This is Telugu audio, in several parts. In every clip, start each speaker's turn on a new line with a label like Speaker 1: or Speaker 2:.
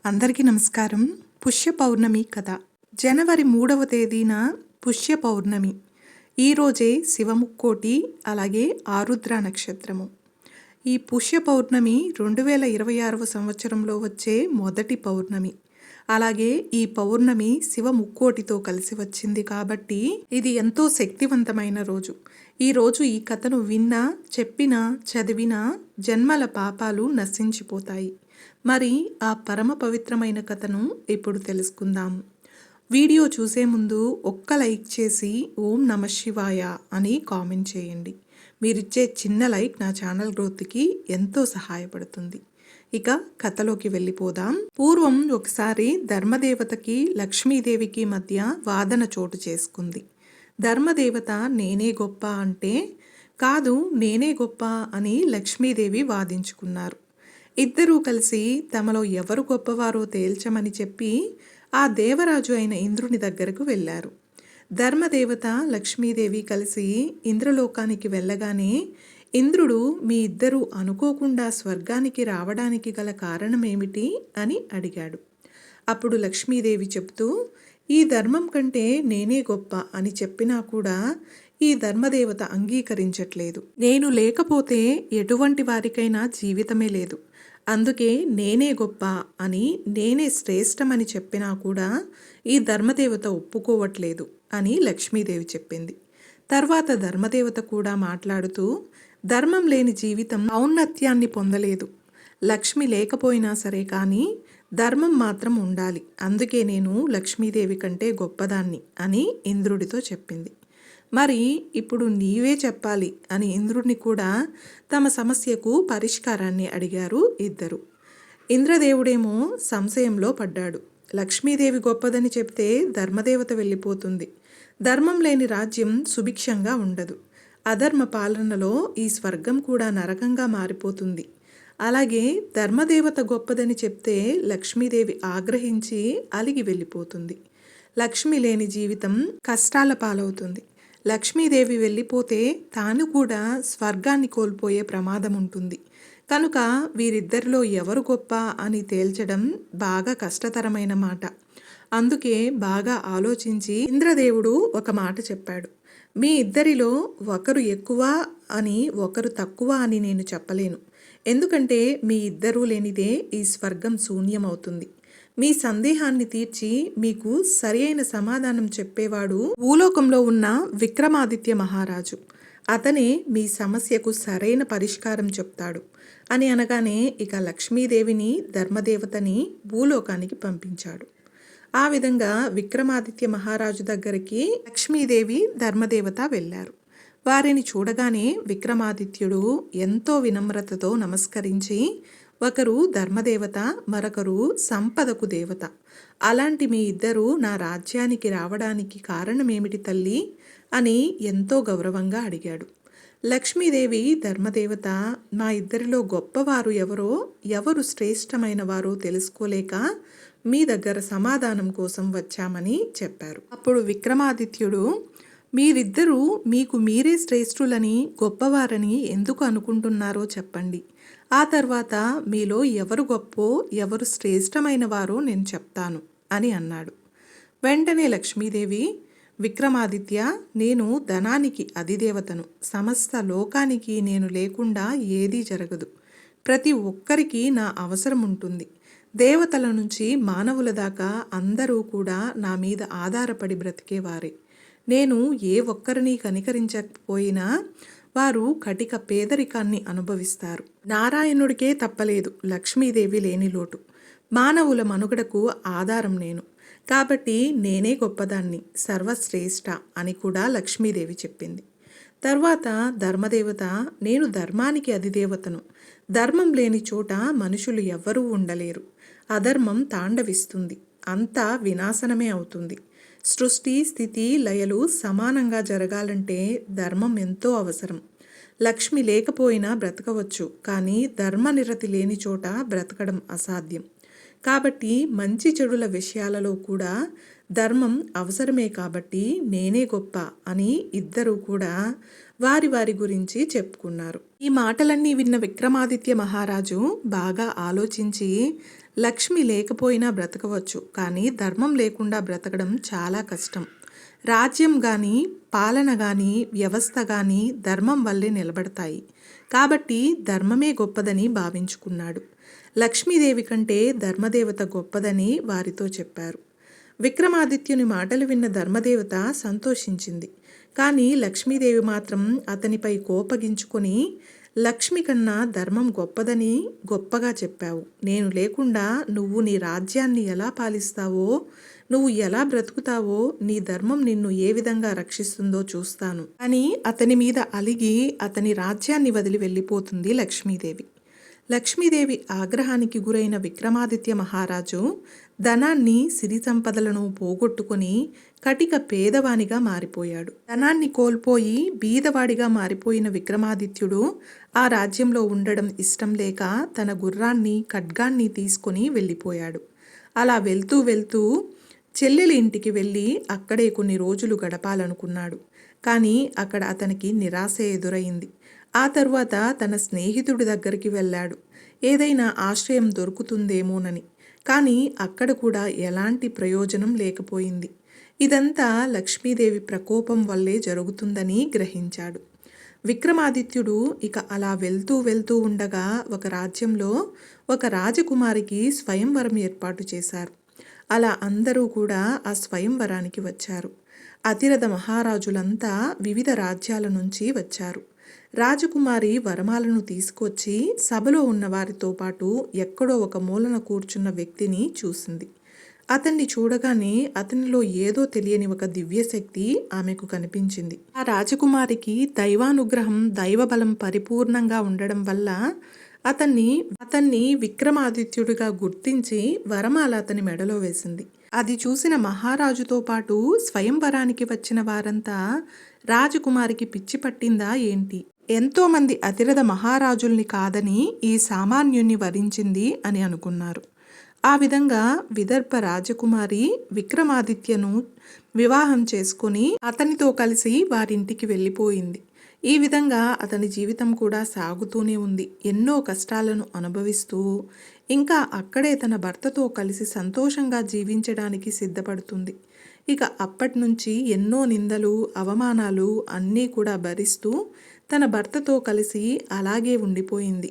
Speaker 1: అందరికీ నమస్కారం. పుష్య పౌర్ణమి కథ. జనవరి 3వ తేదీన పుష్య పౌర్ణమి. ఈరోజే శివముక్కోటి, అలాగే ఆరుద్ర నక్షత్రము. ఈ పుష్య పౌర్ణమి 2026వ సంవత్సరంలో వచ్చే మొదటి పౌర్ణమి. అలాగే ఈ పౌర్ణమి శివ ముక్కోటితో కలిసి వచ్చింది కాబట్టి ఇది ఎంతో శక్తివంతమైన రోజు. ఈ రోజు ఈ కథను విన్నా, చెప్పినా, చదివినా జన్మల పాపాలు నశించిపోతాయి. మరి ఆ పరమ పవిత్రమైన కథను ఇప్పుడు తెలుసుకుందాం. వీడియో చూసే ముందు ఒక్క లైక్ చేసి ఓం నమః శివాయ అని కామెంట్ చేయండి. మీరిచ్చే చిన్న లైక్ నా ఛానల్ గ్రోత్కి ఎంతో సహాయపడుతుంది. ఇక కథలోకి వెళ్ళిపోదాం. పూర్వం ఒకసారి ధర్మదేవతకి లక్ష్మీదేవికి మధ్య వాదన చోటు చేసుకుంది. ధర్మదేవత నేనే గొప్ప అంటే, కాదు నేనే గొప్ప అని లక్ష్మీదేవి వాదించుకున్నారు. ఇద్దరూ కలిసి తమలో ఎవరు గొప్పవారో తేల్చమని చెప్పి ఆ దేవరాజు అయిన ఇంద్రుని దగ్గరకు వెళ్ళారు. ధర్మదేవత లక్ష్మీదేవి కలిసి ఇంద్రలోకానికి వెళ్ళగానే ఇంద్రుడు, మీ ఇద్దరూ అనుకోకుండా స్వర్గానికి రావడానికి గల కారణమేమిటి అని అడిగాడు. అప్పుడు లక్ష్మీదేవి చెప్తూ, ఈ ధర్మం కంటే నేనే గొప్ప అని చెప్పినా కూడా ఈ ధర్మదేవత అంగీకరించట్లేదు. నేను లేకపోతే ఎటువంటి వారికైనా జీవితమే లేదు. అందుకే నేనే గొప్ప అని, నేనే శ్రేష్టమని చెప్పినా కూడా ఈ ధర్మదేవత ఒప్పుకోవట్లేదు అని లక్ష్మీదేవి చెప్పింది. తర్వాత ధర్మదేవత కూడా మాట్లాడుతూ, ధర్మం లేని జీవితం ఔన్నత్యాన్ని పొందలేదు. లక్ష్మి లేకపోయినా సరే కానీ ధర్మం మాత్రం ఉండాలి. అందుకే నేను లక్ష్మీదేవి కంటే గొప్పదాన్ని అని ఇంద్రుడితో చెప్పింది. మరి ఇప్పుడు నీవే చెప్పాలి అని ఇంద్రుడిని కూడా తమ సమస్యకు పరిష్కారాన్ని అడిగారు ఇద్దరు. ఇంద్రదేవుడేమో సంశయంలో పడ్డాడు. లక్ష్మీదేవి గొప్పదని చెప్తే ధర్మదేవత వెళ్ళిపోతుంది. ధర్మం లేని రాజ్యం సుభిక్షంగా ఉండదు. అధర్మ పాలనలో ఈ స్వర్గం కూడా నరకంగా మారిపోతుంది. అలాగే ధర్మదేవత గొప్పదని చెప్తే లక్ష్మీదేవి ఆగ్రహించి అలిగి వెళ్ళిపోతుంది. లక్ష్మి లేని జీవితం కష్టాల పాలవుతుంది. లక్ష్మీదేవి వెళ్ళిపోతే తాను కూడా స్వర్గాన్ని కోల్పోయే ప్రమాదం ఉంటుంది. కనుక వీరిద్దరిలో ఎవరు గొప్ప అని తేల్చడం బాగా కష్టతరమైన మాట. అందుకే బాగా ఆలోచించి ఇంద్రదేవుడు ఒక మాట చెప్పాడు. మీ ఇద్దరిలో ఒకరు ఎక్కువ అని, ఒకరు తక్కువ అని నేను చెప్పలేను. ఎందుకంటే మీ ఇద్దరూ లేనిదే ఈ స్వర్గం శూన్యమవుతుంది. మీ సందేహాన్ని తీర్చి మీకు సరి అయిన సమాధానం చెప్పేవాడు భూలోకంలో ఉన్న విక్రమాదిత్య మహారాజు. అతనే మీ సమస్యకు సరైన పరిష్కారం చెప్తాడు అని అనగానే ఇక లక్ష్మీదేవిని, ధర్మదేవతని భూలోకానికి పంపించాడు. ఆ విధంగా విక్రమాదిత్య మహారాజు దగ్గరికి లక్ష్మీదేవి, ధర్మదేవత వెళ్ళారు. వారిని చూడగానే విక్రమాదిత్యుడు ఎంతో వినమ్రతతో నమస్కరించి, ఒకరు ధర్మదేవత, మరొకరు సంపదకు దేవత. అలాంటి మీ ఇద్దరూ నా రాజ్యానికి రావడానికి కారణమేమిటి తల్లి అని ఎంతో గౌరవంగా అడిగాడు. లక్ష్మీదేవి, ధర్మదేవత మా ఇద్దరిలో గొప్పవారు ఎవరో, ఎవరు శ్రేష్టమైన వారో తెలుసుకోలేక మీ దగ్గర సమాధానం కోసం వచ్చామని చెప్పారు. అప్పుడు విక్రమాదిత్యుడు, మీరిద్దరూ మీకు మీరే శ్రేష్ఠులని, గొప్పవారని ఎందుకు అనుకుంటున్నారో చెప్పండి. ఆ తర్వాత మీలో ఎవరు గొప్పో, ఎవరు శ్రేష్టమైన వారో నేను చెప్తాను అని అన్నాడు. వెంటనే లక్ష్మీదేవి, విక్రమాదిత్య, నేను ధనానికి అధిదేవతను. సమస్త లోకానికి నేను లేకుండా ఏదీ జరగదు. ప్రతి ఒక్కరికి నా అవసరం ఉంటుంది. దేవతల నుంచి మానవుల దాకా అందరూ కూడా నా మీద ఆధారపడి బ్రతికేవారే. నేను ఏ ఒక్కరిని కనికరించకపోయినా వారు కటిక పేదరికాన్ని అనుభవిస్తారు. నారాయణుడికే తప్పలేదు లక్ష్మీదేవి లేని లోటు. మానవుల మనుగడకు ఆధారం నేను. కాబట్టి నేనే గొప్పదాన్ని, సర్వశ్రేష్ఠ అని కూడా లక్ష్మీదేవి చెప్పింది. తర్వాత ధర్మదేవత, నేను ధర్మానికి అధిదేవతను. ధర్మం లేని చోట మనుషులు ఎవ్వరూ ఉండలేరు. అధర్మం తాండవిస్తుంది. అంతా వినాశనమే అవుతుంది. సృష్టి, స్థితి, లయలు సమానంగా జరగాలంటే ధర్మం ఎంతో అవసరం. లక్ష్మి లేకపోయినా బ్రతకవచ్చు, కానీ ధర్మనిరతి లేని చోట బ్రతకడం అసాధ్యం. కాబట్టి మంచి చెడుల విషయాలలో కూడా ధర్మం అవసరమే కాబట్టి నేనే గొప్ప అని ఇద్దరూ కూడా వారి వారి గురించి చెప్పుకున్నారు. ఈ మాటలన్నీ విన్న విక్రమాదిత్య మహారాజు బాగా ఆలోచించి, లక్ష్మి లేకపోయినా బ్రతకవచ్చు, కానీ ధర్మం లేకుండా బ్రతకడం చాలా కష్టం. రాజ్యం కానీ, పాలన కానీ, వ్యవస్థ కానీ ధర్మం వల్లే నిలబడతాయి. కాబట్టి ధర్మమే గొప్పదని భావించుకున్నాడు. లక్ష్మీదేవి కంటే ధర్మదేవత గొప్పదని వారితో చెప్పారు. విక్రమాదిత్యుని మాటలు విన్న ధర్మదేవత సంతోషించింది. కానీ లక్ష్మీదేవి మాత్రం అతనిపై కోపగించుకొని, లక్ష్మి కన్నా ధర్మం గొప్పదని గొప్పగా చెప్పావు. నేను లేకుండా నువ్వు నీ రాజ్యాన్ని ఎలా పాలిస్తావో, నువ్వు ఎలా బ్రతుకుతావో, నీ ధర్మం నిన్ను ఏ విధంగా రక్షిస్తుందో చూస్తాను అని అతని మీద అలిగి అతని రాజ్యాన్ని వదిలి వెళ్ళిపోతుంది లక్ష్మీదేవి. లక్ష్మీదేవి ఆగ్రహానికి గురైన విక్రమాదిత్య మహారాజు ధనాన్ని, సిరి సంపదలను పోగొట్టుకొని కటిక పేదవానిగా మారిపోయాడు. ధనాన్ని కోల్పోయి బీదవాడిగా మారిపోయిన విక్రమాదిత్యుడు ఆ రాజ్యంలో ఉండడం ఇష్టం లేక తన గుర్రాన్ని, ఖడ్గాన్ని తీసుకొని వెళ్ళిపోయాడు. అలా వెళ్తూ వెళ్తూ చెల్లెలి ఇంటికి వెళ్ళి అక్కడే కొన్ని రోజులు గడపాలనుకున్నాడు. కానీ అక్కడ అతనికి నిరాశ ఎదురైంది. ఆ తరువాత తన స్నేహితుడి దగ్గరికి వెళ్ళాడు, ఏదైనా ఆశ్రయం దొరుకుతుందేమోనని. కానీ అక్కడ కూడా ఎలాంటి ప్రయోజనం లేకపోయింది. ఇదంతా లక్ష్మీదేవి ప్రకోపం వల్లే జరుగుతుందని గ్రహించాడు. విక్రమాదిత్యుడు ఇక అలా వెళ్తూ వెళ్తూ ఉండగా ఒక రాజ్యంలో ఒక రాజకుమారికి స్వయంవరం ఏర్పాటు చేశారు. అలా అందరూ కూడా ఆ స్వయంవరానికి వచ్చారు. అతిరథ మహారాజులంతా వివిధ రాజ్యాల నుంచి వచ్చారు. రాజకుమారి వరమాలను తీసుకొచ్చి సభలో ఉన్న వారితో పాటు ఎక్కడో ఒక మూలన కూర్చున్న వ్యక్తిని చూసింది. అతన్ని చూడగానే అతనిలో ఏదో తెలియని ఒక దివ్యశక్తి ఆమెకు కనిపించింది. ఆ రాజకుమారికి దైవానుగ్రహం, దైవబలం పరిపూర్ణంగా ఉండడం వల్ల అతన్ని విక్రమాదిత్యుడిగా గుర్తించి వరమాల అతని మెడలో వేసింది. అది చూసిన మహారాజుతో పాటు స్వయంవరానికి వచ్చిన వారంతా రాజకుమారికి పిచ్చి పట్టిందా ఏంటి, ఎంతోమంది అతిరథ మహారాజుల్ని కాదని ఈ సామాన్యుణ్ణి వరించింది అని అనుకున్నారు. ఆ విధంగా విదర్భ రాజకుమారి విక్రమాదిత్యను వివాహం చేసుకొని అతనితో కలిసి వారింటికి వెళ్ళిపోయింది. ఈ విధంగా అతని జీవితం కూడా సాగుతూనే ఉంది. ఎన్నో కష్టాలను అనుభవిస్తూ ఇంకా అక్కడే తన భర్తతో కలిసి సంతోషంగా జీవించడానికి సిద్ధపడుతుంది. ఇక అప్పటి నుంచి ఎన్నో నిందలు, అవమానాలు అన్నీ కూడా భరిస్తూ తన భర్తతో కలిసి అలాగే ఉండిపోయింది.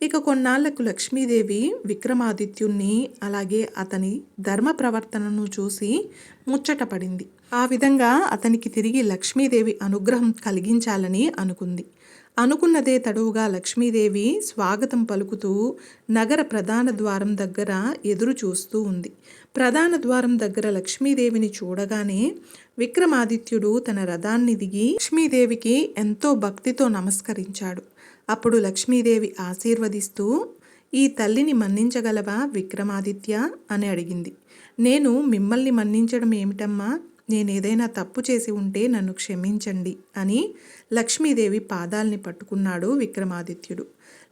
Speaker 1: ఇక కొన్నాళ్లకు లక్ష్మీదేవి విక్రమాదిత్యుణ్ణి అలాగే అతని ధర్మ ప్రవర్తనను చూసి ముచ్చటపడింది. ఆ విధంగా అతనికి తిరిగి లక్ష్మీదేవి అనుగ్రహం కలిగించాలని అనుకుంది. అనుకున్నదే తడువుగా లక్ష్మీదేవి స్వాగతం పలుకుతూ నగర ప్రధాన ద్వారం దగ్గర ఎదురు చూస్తూ ఉంది. ప్రధాన ద్వారం దగ్గర లక్ష్మీదేవిని చూడగానే విక్రమాదిత్యుడు తన రథాన్ని దిగి లక్ష్మీదేవికి ఎంతో భక్తితో నమస్కరించాడు. అప్పుడు లక్ష్మీదేవి ఆశీర్వదిస్తూ, ఈ తల్లిని మన్నించగలవా విక్రమాదిత్య అని అడిగింది. నేను మిమ్మల్ని మన్నించడం ఏమిటమ్మా, నేనేదైనా తప్పు చేసి ఉంటే నన్ను క్షమించండి అని లక్ష్మీదేవి పాదాల్ని పట్టుకున్నాడు విక్రమాదిత్యుడు.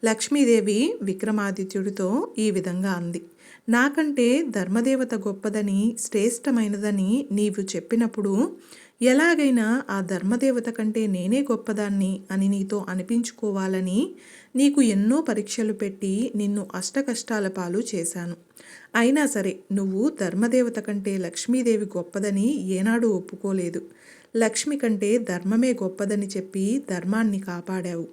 Speaker 1: లక్ష్మీదేవి విక్రమాదిత్యుడితో ఈ విధంగా అంది, నాకంటే ధర్మదేవత గొప్పదని, శ్రేష్టమైనదని నీవు చెప్పినప్పుడు ఎలాగైనా ఆ ధర్మదేవత కంటే నేనే గొప్పదాన్ని అని నీతో అనిపించుకోవాలని నీకు ఎన్నో పరీక్షలు పెట్టి నిన్ను అష్టకష్టాల పాలు చేశాను. అయినా సరే నువ్వు ధర్మదేవత కంటే లక్ష్మీదేవి గొప్పదని ఏనాడు ఒప్పుకోలేదు. లక్ష్మి కంటే ధర్మమే గొప్పదని చెప్పి ధర్మాన్ని కాపాడావు.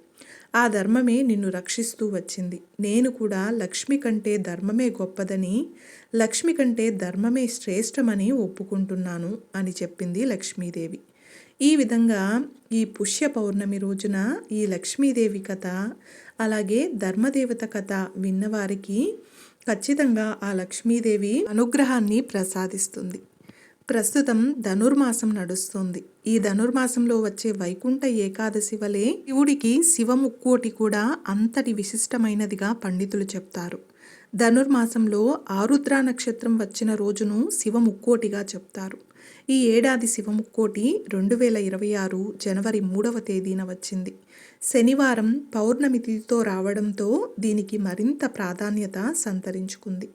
Speaker 1: ఆ ధర్మమే నిన్ను రక్షిస్తూ వచ్చింది. నేను కూడా లక్ష్మి కంటే ధర్మమే గొప్పదని, లక్ష్మి కంటే ధర్మమే శ్రేష్టమని ఒప్పుకుంటున్నాను అని చెప్పింది లక్ష్మీదేవి. ఈ విధంగా ఈ పుష్య పౌర్ణమి రోజున ఈ లక్ష్మీదేవి కథ అలాగే ధర్మదేవత కథ విన్నవారికి ఖచ్చితంగా ఆ లక్ష్మీదేవి అనుగ్రహాన్ని ప్రసాదిస్తుంది. ప్రస్తుతం ధనుర్మాసం నడుస్తుంది. ఈ ధనుర్మాసంలో వచ్చే వైకుంఠ ఏకాదశి వలె శివుడికి శివముక్కోటి కూడా అంతటి విశిష్టమైనదిగా పండితులు చెప్తారు. ధనుర్మాసంలో ఆరుద్ర నక్షత్రం వచ్చిన రోజును శివముక్కోటిగా చెప్తారు. ఈ ఏడాది శివముక్కోటి 2026 జనవరి 3వ తేదీన వచ్చింది. శనివారం పౌర్ణమి తిథితో రావడంతో దీనికి మరింత ప్రాధాన్యత సంతరించుకుంది.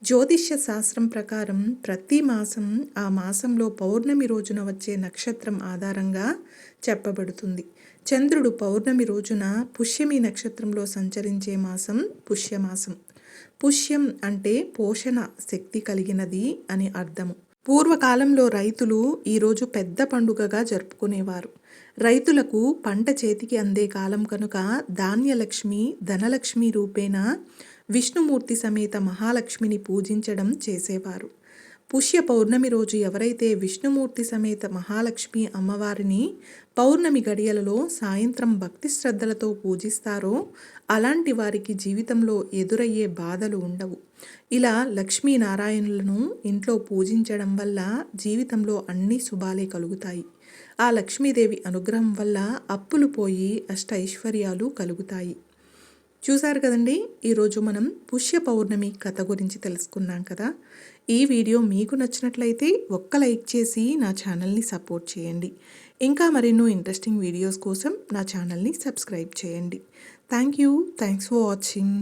Speaker 1: జ్యోతిష్య శాస్త్రం ప్రకారం ప్రతి మాసం ఆ మాసంలో పౌర్ణమి రోజున వచ్చే నక్షత్రం ఆధారంగా చెప్పబడుతుంది. చంద్రుడు పౌర్ణమి రోజున పుష్యమి నక్షత్రంలో సంచరించే మాసం పుష్యమాసం. పుష్యం అంటే పోషణ శక్తి కలిగినది అని అర్థము. పూర్వకాలంలో రైతులు ఈరోజు పెద్ద పండుగగా జరుపుకునేవారు. రైతులకు పంట చేతికి అందే కాలం కనుక ధాన్యలక్ష్మి, ధనలక్ష్మి రూపేణ విష్ణుమూర్తి సమేత మహాలక్ష్మిని పూజించడం చేసేవారు. పుష్య పౌర్ణమి రోజు ఎవరైతే విష్ణుమూర్తి సమేత మహాలక్ష్మి అమ్మవారిని పౌర్ణమి గడియలలో సాయంత్రం భక్తి శ్రద్ధలతో పూజిస్తారో అలాంటి వారికి జీవితంలో ఎదురయ్యే బాధలు ఉండవు. ఇలా లక్ష్మీనారాయణులను ఇంట్లో పూజించడం వల్ల జీవితంలో అన్ని శుభాలే కలుగుతాయి. ఆ లక్ష్మీదేవి అనుగ్రహం వల్ల అప్పులు పోయి అష్టైశ్వర్యాలు కలుగుతాయి. చూశారు కదండి, ఈరోజు మనం పుష్య పౌర్ణమి కథ గురించి తెలుసుకున్నాం కదా. ఈ వీడియో మీకు నచ్చినట్లయితే ఒక్క లైక్ చేసి నా ఛానల్ని సపోర్ట్ చేయండి. ఇంకా మరెన్నో ఇంట్రెస్టింగ్ వీడియోస్ కోసం నా ఛానల్ని సబ్స్క్రైబ్ చేయండి. Thanks for watching.